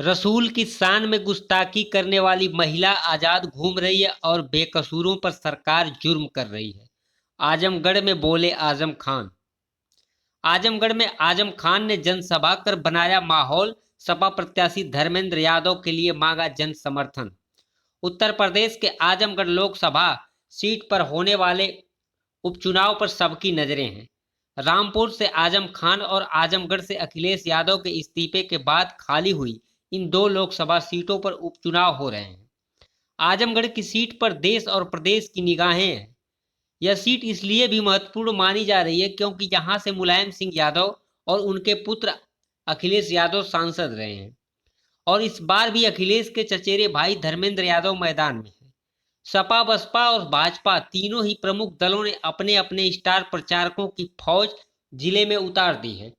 रसूल की शान में गुस्ताखी करने वाली महिला आजाद घूम रही है और बेकसूरों पर सरकार जुर्म कर रही है। आजमगढ़ में बोले आजम खान। आजमगढ़ में आजम खान ने जनसभा कर बनाया माहौल। सपा प्रत्याशी धर्मेंद्र यादव के लिए मांगा जन समर्थन। उत्तर प्रदेश के आजमगढ़ लोकसभा सीट पर होने वाले उपचुनाव पर सबकी नजरें हैं। रामपुर से आजम खान और आजमगढ़ से अखिलेश यादव के इस्तीफे के बाद खाली हुई इन दो लोकसभा सीटों पर उपचुनाव हो रहे हैं। आजमगढ़ की सीट पर देश और प्रदेश की निगाहें हैं। यह सीट इसलिए भी महत्वपूर्ण मानी जा रही है क्योंकि यहां से मुलायम सिंह यादव और उनके पुत्र अखिलेश यादव सांसद रहे हैं और इस बार भी अखिलेश के चचेरे भाई धर्मेंद्र यादव मैदान में है। सपा, बसपा और भाजपा तीनों ही प्रमुख दलों ने अपने अपने स्टार प्रचारकों की फौज जिले में उतार दी है।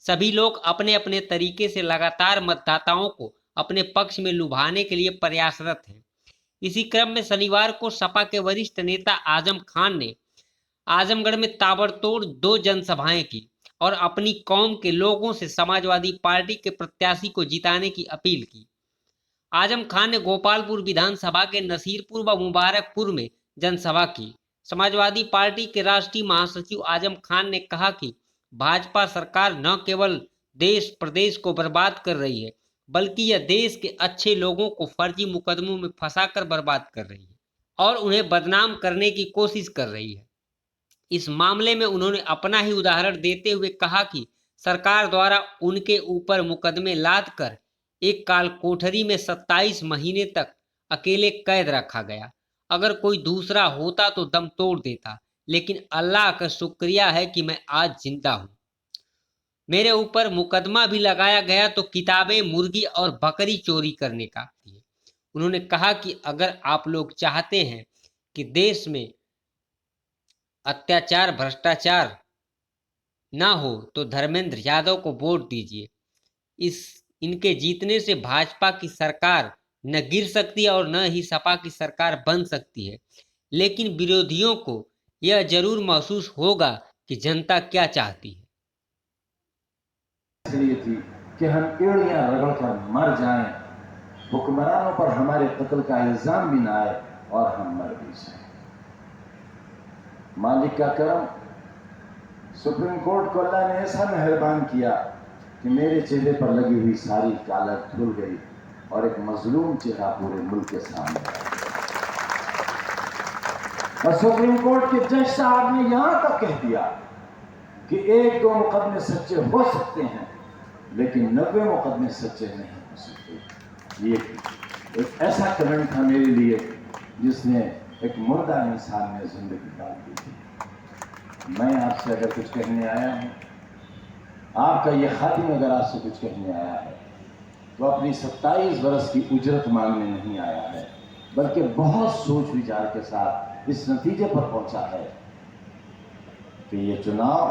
सभी लोग अपने अपने तरीके से लगातार मतदाताओं को अपने पक्ष में लुभाने के लिए प्रयासरत हैं। इसी क्रम में शनिवार को सपा के वरिष्ठ नेता आजम खान ने आजमगढ़ में ताबड़तोड़ 2 जनसभाएं की और अपनी कौम के लोगों से समाजवादी पार्टी के प्रत्याशी को जिताने की अपील की। आजम खान ने गोपालपुर विधानसभा के नसीरपुर व मुबारकपुर में जनसभा की। समाजवादी पार्टी के राष्ट्रीय महासचिव आजम खान ने कहा कि भाजपा सरकार न केवल देश प्रदेश को बर्बाद कर रही है बल्कि यह देश के अच्छे लोगों को फर्जी मुकदमों में फंसाकर बर्बाद कर रही है और उन्हें बदनाम करने की कोशिश कर रही है। इस मामले में उन्होंने अपना ही उदाहरण देते हुए कहा कि सरकार द्वारा उनके ऊपर मुकदमे लाद कर एक काल कोठरी में 27 महीने तक अकेले कैद रखा गया। अगर कोई दूसरा होता तो दम तोड़ देता, लेकिन अल्लाह का शुक्रिया है कि मैं आज जिंदा हूं। मेरे ऊपर मुकदमा भी लगाया गया तो किताबें, मुर्गी और बकरी चोरी करने का। उन्होंने कहा कि अगर आप लोग चाहते हैं कि देश में अत्याचार, भ्रष्टाचार ना हो तो धर्मेंद्र यादव को वोट दीजिए। इनके जीतने से भाजपा की सरकार न गिर सकती है और न ही सपा की सरकार बन सकती है, लेकिन विरोधियों को यह जरूर महसूस होगा कि जनता क्या चाहती है। इसलिए थी कि हम एड़ियां रगड़कर मर जाएं, हुक्मरानों पर हमारे कत्ल का इल्जाम भी ना आए और हम मर भी जाएं। मालिक का करम, सुप्रीम कोर्ट को अल्लाह ने ऐसा मेहरबान किया कि मेरे चेहरे पर लगी हुई सारी कालर धुल गई और एक मजलूम चेहरा पूरे मुल्क के सामने आया। और सुप्रीम कोर्ट के जज साहब ने यहां तक कह दिया कि 1-2 मुकदमे सच्चे हो सकते हैं लेकिन 90 मुकदमे सच्चे नहीं हो सकते। ये एक ऐसा कमेंट था मेरे लिए जिसने एक मुर्दा इंसान में जिंदगी डाल दी थी। मैं आपसे अगर कुछ कहने आया हूं, आपका यह खातिम अगर आपसे कुछ कहने आया है तो अपनी 27 बरस की उजरत मांगने नहीं आया है, बल्कि बहुत सोच विचार के साथ इस नतीजे पर पहुंचा है कि यह चुनाव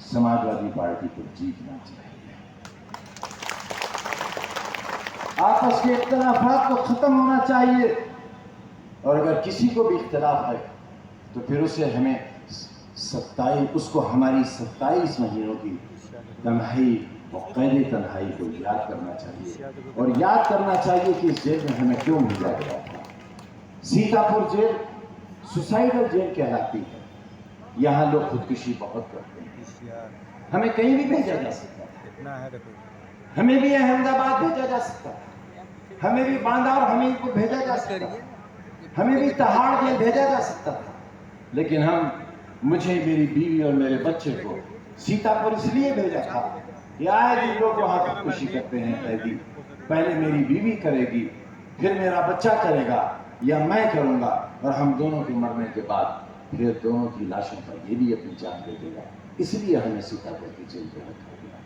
समाजवादी पार्टी को जीतना चाहिए। आपस के इख्तलाफात को खत्म होना चाहिए और अगर किसी को भी इख्तलाफ है तो फिर उसे हमें उसको हमारी 27 महीनों की तन्हाई और कैद तन्हाई को याद करना चाहिए और याद करना चाहिए कि इस जेल में हमें क्यों भेजा गया था। सीतापुर जेल सुसाइडल जेल कहलाती है। यहाँ लोग खुदकुशी बहुत करते हैं। हमें कहीं भी भेजा जा सकता है, हमें भी अहमदाबाद भेजा जा सकता है, हमें भी बांदा और हमीरपुर भेजा जा सकता है, हमें भी तहाड़ जेल भेजा जा सकता था, लेकिन मुझे, मेरी बीवी और मेरे बच्चे को सीतापुर इसलिए भेजा था कि आए दिन लोग वहां खुदकुशी करते हैं कैदी। पहले मेरी बीवी करेगी, फिर मेरा बच्चा करेगा या मैं करूंगा और हम दोनों के मरने के बाद फिर दोनों की लाशों पर ये भी अपनी जान दे देगा। इसलिए हमें सीतापुर की जेल में रखा गया।